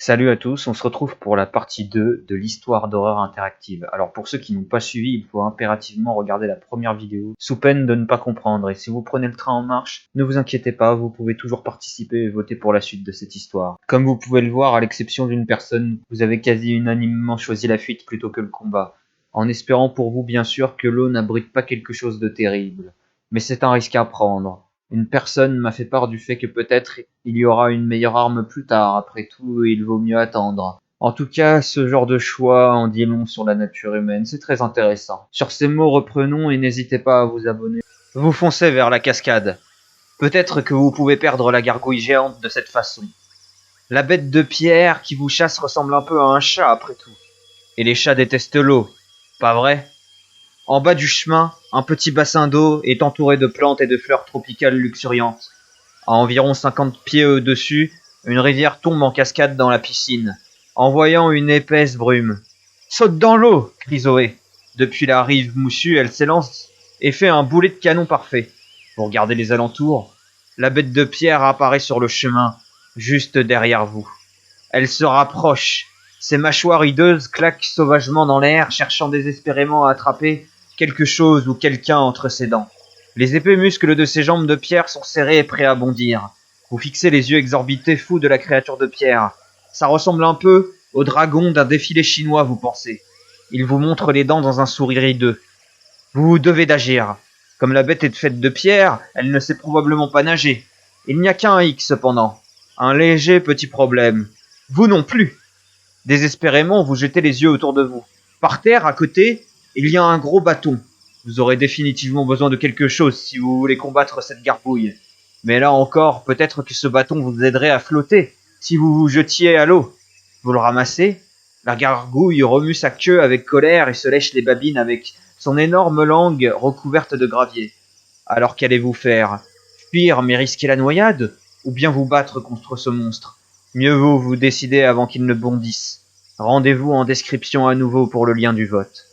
Salut à tous, on se retrouve pour la partie 2 de l'histoire d'horreur interactive. Alors pour ceux qui n'ont pas suivi, il faut impérativement regarder la première vidéo, sous peine de ne pas comprendre. Et si vous prenez le train en marche, ne vous inquiétez pas, vous pouvez toujours participer et voter pour la suite de cette histoire. Comme vous pouvez le voir, à l'exception d'une personne, vous avez quasi unanimement choisi la fuite plutôt que le combat. En espérant pour vous bien sûr que l'eau n'abrite pas quelque chose de terrible. Mais c'est un risque à prendre. Une personne m'a fait part du fait que peut-être il y aura une meilleure arme plus tard, après tout il vaut mieux attendre. En tout cas, ce genre de choix en dit long sur la nature humaine, c'est très intéressant. Sur ces mots, reprenons et n'hésitez pas à vous abonner. Vous foncez vers la cascade. Peut-être que vous pouvez perdre la gargouille géante de cette façon. La bête de pierre qui vous chasse ressemble un peu à un chat après tout. Et les chats détestent l'eau, pas vrai ? En bas du chemin, un petit bassin d'eau est entouré de plantes et de fleurs tropicales luxuriantes. À environ 50 pieds au-dessus, une rivière tombe en cascade dans la piscine, envoyant une épaisse brume. « Saute dans l'eau !» crie Zoé. Depuis la rive moussue, elle s'élance et fait un boulet de canon parfait. Vous regardez les alentours. La bête de pierre apparaît sur le chemin, juste derrière vous. Elle se rapproche. Ses mâchoires hideuses claquent sauvagement dans l'air, cherchant désespérément à attraper quelque chose ou quelqu'un entre ses dents. Les épais muscles de ses jambes de pierre sont serrés et prêts à bondir. Vous fixez les yeux exorbités fous de la créature de pierre. Ça ressemble un peu au dragon d'un défilé chinois, vous pensez. Il vous montre les dents dans un sourire hideux. Vous devez d'agir. Comme la bête est faite de pierre, elle ne sait probablement pas nager. Il n'y a qu'un hic cependant. Un léger petit problème. Vous non plus. Désespérément, vous jetez les yeux autour de vous. Par terre, à côté, il y a un gros bâton. Vous aurez définitivement besoin de quelque chose si vous voulez combattre cette gargouille. Mais là encore, peut-être que ce bâton vous aiderait à flotter si vous vous jetiez à l'eau. Vous le ramassez. La gargouille remue sa queue avec colère et se lèche les babines avec son énorme langue recouverte de gravier. Alors qu'allez-vous faire ? Fuir mais risquer la noyade ? Ou bien vous battre contre ce monstre ? Mieux vaut vous décider avant qu'il ne bondisse. Rendez-vous en description à nouveau pour le lien du vote.